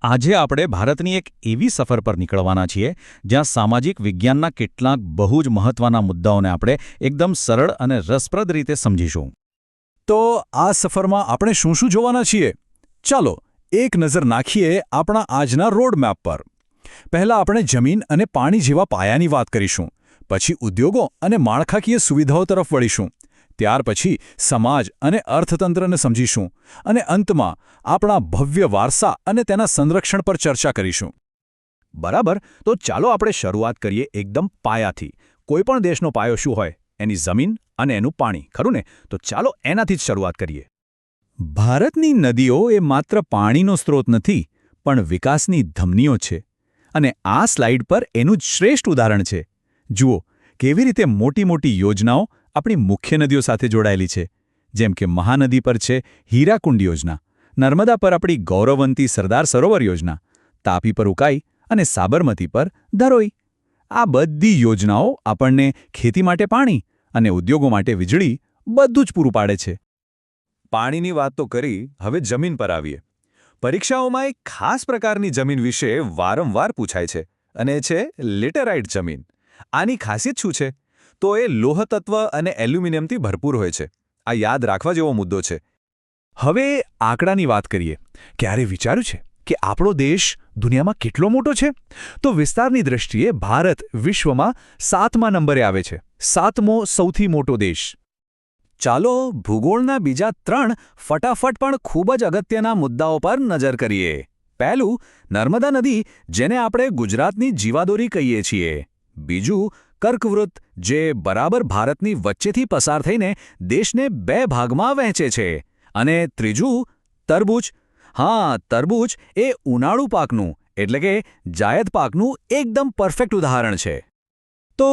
આજે આપણે ભારતની એક એવી સફર પર નીકળવાના છીએ જ્યાં સામાજિક વિજ્ઞાનના કેટલાક બહુ જ મહત્વના મુદ્દાઓને આપણે એકદમ સરળ અને રસપ્રદ રીતે સમજીશું. તો આ સફરમાં આપણે શું શું જોવાના છીએ? ચાલો એક નજર નાખીએ આપણા આજના રોડમેપ પર. પહેલા આપણે જમીન અને પાણી જેવા પાયાની વાત કરીશું, પછી ઉદ્યોગો અને માળખાકીય સુવિધાઓ તરફ વળીશું, ત્યાર પછી સમાજ અને અર્થતંત્રને સમજીશું, અને અંતમાં આપણા ભવ્ય વારસા અને તેના સંરક્ષણ પર ચર્ચા કરીશું. બરાબર, તો ચાલો આપણે શરૂઆત કરીએ એકદમ પાયાથી. કોઈપણ દેશનો પાયો શું હોય? એની જમીન અને એનું પાણી, ખરું ને? તો ચાલો એનાથી જ શરૂઆત કરીએ. ભારતની નદીઓ એ માત્ર પાણીનો સ્ત્રોત નથી, પણ વિકાસની ધમનીઓ છે. અને આ સ્લાઇડ પર એનું જ શ્રેષ્ઠ ઉદાહરણ છે. જુઓ કેવી રીતે મોટી મોટી યોજનાઓ આપણી મુખ્ય નદીઓ સાથે જોડાયેલી છે. જેમ કે મહાનદી પર છે હીરાકુંડ યોજના, નર્મદા પર આપણી ગૌરવવંતી સરદાર સરોવર યોજના, તાપી પર ઉકાઈ અને સાબરમતી પર ધરોઈ. આ બધી યોજનાઓ આપણને ખેતી માટે પાણી અને ઉદ્યોગો માટે વીજળી બધું જ પૂરું પાડે છે. પાણીની વાત તો કરી, હવે જમીન પર આવીએ. પરીક્ષાઓમાં એક ખાસ પ્રકારની જમીન વિશે વારંવાર પૂછાય છે, અને એ છે લેટેરાઇટ જમીન. આની ખાસિયત શું છે? તો એ લોહતત્વ અને એલ્યુમિનિયમથી ભરપૂર હોય છે. આ યાદ રાખવા જેવો મુદ્દો છે. હવે આંકડાની વાત કરીએ. ક્યારે વિચાર્યું છે કે આપણો દેશ દુનિયામાં કેટલો મોટો છે? તો વિસ્તારની દૃષ્ટિએ ભારત વિશ્વમાં 7મા નંબરે આવે છે. 7મો સૌથી મોટો દેશ. ચાલો ભૂગોળના બીજા 3 ફટાફટ પણ ખૂબ જ અગત્યના મુદ્દાઓ પર નજર કરીએ. પહેલું, નર્મદા નદી, જેને આપણે ગુજરાતની જીવાદોરી કહીએ છીએ. બીજું, કર્કવૃત, જે બરાબર ભારતની વચ્ચેથી પસાર થઈને દેશને 2 ભાગમાં વહેંચે છે. અને ત્રીજું, તરબૂચ. હા, તરબૂચ એ ઉનાળુ પાકનું એટલે કે જાયદ પાકનું એકદમ પરફેક્ટ ઉદાહરણ છે. તો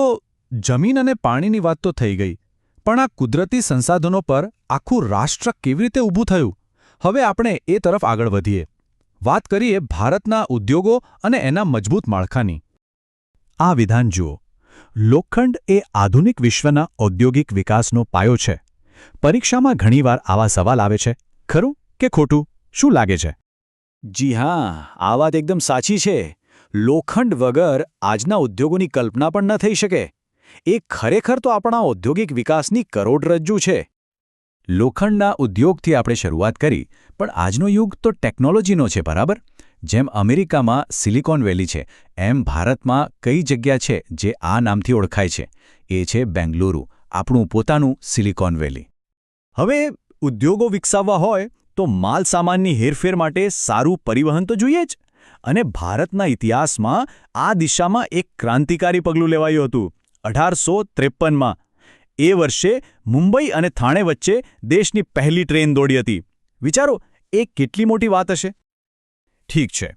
જમીન અને પાણીની વાત તો થઈ ગઈ, પણ આ કુદરતી સંસાધનો પર આખું રાષ્ટ્ર કેવી રીતે ઊભું થયું? હવે આપણે એ તરફ આગળ વધીએ. વાત કરીએ ભારતના ઉદ્યોગો અને એના મજબૂત માળખાની. આ વિધાન જુઓ. લોખંડ એ આધુનિક વિશ્વના ઔદ્યોગિક વિકાસનો પાયો છે. પરીક્ષામાં ઘણીવાર આવા સવાલ આવે છે, ખરું કે ખોટું? શું લાગે છે? જી હા, આ વાત એકદમ સાચી છે. લોખંડ વગર આજના ઉદ્યોગોની કલ્પના પણ ન થઈ શકે. એ ખરેખર તો આપણા ઔદ્યોગિક વિકાસની કરોડરજ્જુ છે. લોખંડના ઉદ્યોગથી આપણે શરૂઆત કરી, પણ આજનો યુગ તો ટેકનોલોજીનો છે, બરાબર? જેમ અમેરિકામાં સિલિકોન વેલી છે, એમ ભારતમાં કઈ જગ્યા છે જે આ નામથી ઓળખાય છે? એ છે બેંગલુરુ, આપણું પોતાનું સિલિકોન વેલી. હવે ઉદ્યોગો વિકસાવવા હોય તો માલ સામાનની હેરફેર માટે સારું પરિવહન તો જોઈએ જ. અને ભારતના ઇતિહાસમાં આ દિશામાં એક ક્રાંતિકારી પગલું લેવાયું હતું 1853માં. એ વર્ષે મુંબઈ અને થાણે વચ્ચે દેશની પહેલી ટ્રેન દોડી હતી. વિચારો, એ કેટલી મોટી વાત હશે? ઠીક છે,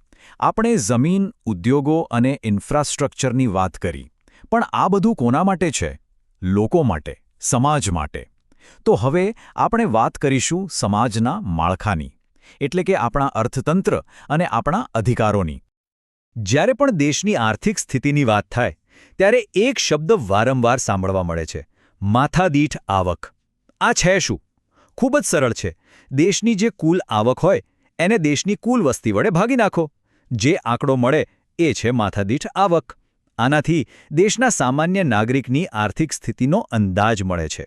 આપણે જમીન, ઉદ્યોગો અને ઇન્ફ્રાસ્ટ્રક્ચરની વાત કરી, પણ આ બધું કોના માટે છે? લોકો માટે, સમાજ માટે. તો હવે આપણે વાત કરીશું સમાજના માળખાની, એટલે કે આપણા અર્થતંત્ર અને આપણા અધિકારોની. જ્યારે પણ દેશની આર્થિક સ્થિતિની વાત થાય, ત્યારે એક શબ્દ વારંવાર સાંભળવા મળે છે: માથાદીઠ આવક. આ છે શું? ખૂબ જ સરળ છે. દેશની જે કુલ આવક હોય એને દેશની કુલ વસ્તી વડે ભાગી નાખો. જે આંકડો મળે એ છે માથાદીઠ આવક. આનાથી દેશના સામાન્ય નાગરિકની આર્થિક સ્થિતિનો અંદાજ મળે છે.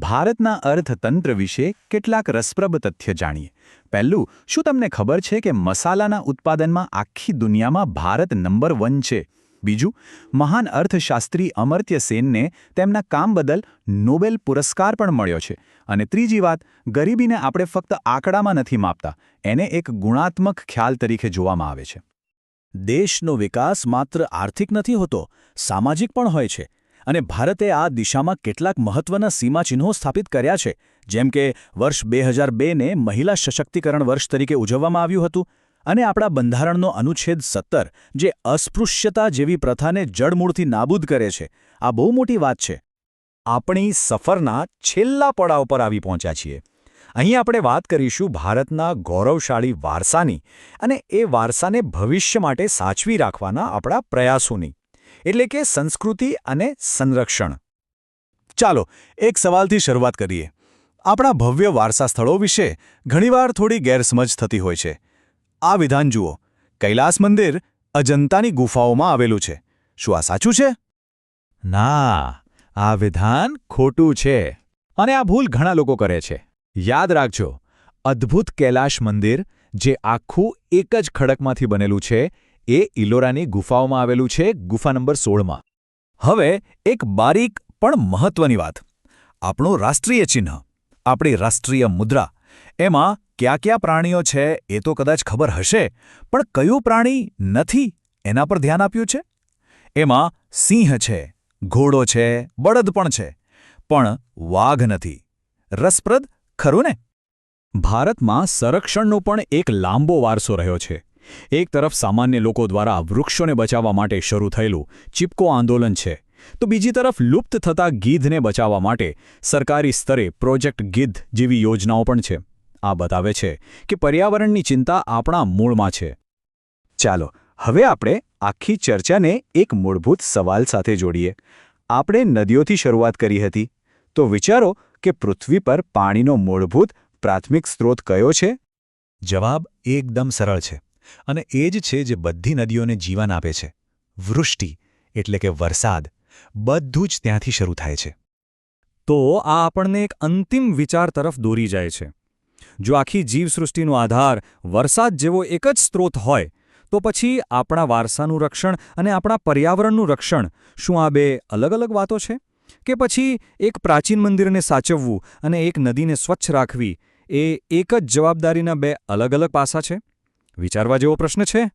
ભારતના અર્થતંત્ર વિશે કેટલાક રસપ્રદ તથ્ય જાણીએ. પહેલું, શું તમને ખબર છે કે મસાલાના ઉત્પાદનમાં આખી દુનિયામાં ભારત નંબર 1 છે? બીજું, મહાન અર્થશાસ્ત્રી અમર્ત્ય સેનને તેમના કામ બદલ નોબેલ પુરસ્કાર પણ મળ્યો છે. અને ત્રીજી વાત, ગરીબીને આપણે ફક્ત આંકડામાં નથી માપતા, એને એક ગુણાત્મક ખ્યાલ તરીકે જોવામાં આવે છે. દેશનો વિકાસ માત્ર આર્થિક નથી હોતો, સામાજિક પણ હોય છે. અને ભારતે આ દિશામાં કેટલાક મહત્વના સીમાચિહ્નો સ્થાપિત કર્યા છે. જેમ કે વર્ષ 2002ને મહિલા સશક્તિકરણ વર્ષ તરીકે ઉજવવામાં આવ્યું હતું. અને આપણા બંધારણનો અનુચ્છેદ 17, જે અસ્પૃશ્યતા જેવી પ્રથાને જડમૂળથી નાબૂદ કરે છે. આ બહુ મોટી વાત છે. આપણી સફરના છેલ્લા પડાવ પર આવી પહોંચ્યા છીએ. અહીં આપણે વાત કરીશું ભારતના ગૌરવશાળી વારસાની અને એ વારસાને ભવિષ્ય માટે સાચવી રાખવાના આપણા પ્રયાસોની, એટલે કે સંસ્કૃતિ અને સંરક્ષણ. ચાલો એક સવાલથી શરૂઆત કરીએ. આપણા ભવ્ય વારસા સ્થળો વિશે ઘણીવાર થોડી ગેરસમજ થતી હોય છે. આ વિધાન જુઓ. કૈલાસ મંદિર અજંતાની ગુફાઓમાં આવેલું છે. શું આ સાચું છે? ના, આ વિધાન ખોટું છે. અને આ ભૂલ ઘણા લોકો કરે છે. યાદ રાખજો, અદ્ભુત કૈલાશ મંદિર, જે આખું એક જ ખડકમાંથી બનેલું છે, એ ઇલોરાની ગુફાઓમાં આવેલું છે, ગુફા નંબર 16માં. હવે એક બારીક પણ મહત્વની વાત. આપણું રાષ્ટ્રીય ચિહ્ન, આપણી રાષ્ટ્રીય મુદ્રા, એમાં કયા કયા પ્રાણીઓ છે એ તો કદાચ ખબર હશે, પણ કયું પ્રાણી નથી એના પર ધ્યાન આપ્યું છે? એમાં સિંહ છે, ઘોડો છે, બળદ પણ છે, પણ વાઘ નથી. રસપ્રદ ખરું ને? ભારતમાં સંરક્ષણનો પણ એક લાંબો વારસો રહ્યો છે. એક તરફ સામાન્ય લોકો દ્વારા વૃક્ષોને બચાવવા માટે શરૂ થયેલું ચિપકો આંદોલન છે, તો બીજી તરફ લુપ્ત થતા ગીધને બચાવવા માટે સરકારી સ્તરે પ્રોજેક્ટ ગીધ જેવી યોજનાઓ પણ છે. આ બતાવે છે કે પર્યાવરણની ચિંતા આપણા મૂળમાં છે. ચાલો, હવે આપણે આખી ચર્ચાને એક મૂળભૂત સવાલ સાથે જોડીએ. આપણે નદીઓથી શરૂઆત કરી હતી, તો વિચારો કે પૃથ્વી પર પાણીનો મૂળભૂત પ્રાથમિક સ્ત્રોત કયો છે? જવાબ એકદમ સરળ છે, અને એ જ છે જે બધી નદીઓને જીવન આપે છે. વૃષ્ટિ, એટલે કે વરસાદ. બધું જ ત્યાંથી શરૂ થાય છે. તો આ આપણને એક અંતિમ વિચાર તરફ દોરી જાય છે. જો આખી જીવસૃષ્ટિનો આધાર વરસાદ જેવો એક જ સ્ત્રોત હોય, તો પછી આપણા વારસાનું રક્ષણ અને આપણા પર્યાવરણનું રક્ષણ, શું આ બે અલગ અલગ વાતો છે? કે પછી એક પ્રાચીન મંદિરને સાચવવું અને એક નદીને સ્વચ્છ રાખવી એ એક જ જવાબદારીના બે અલગ અલગ પાસા છે? વિચારવા જેવો પ્રશ્ન છે.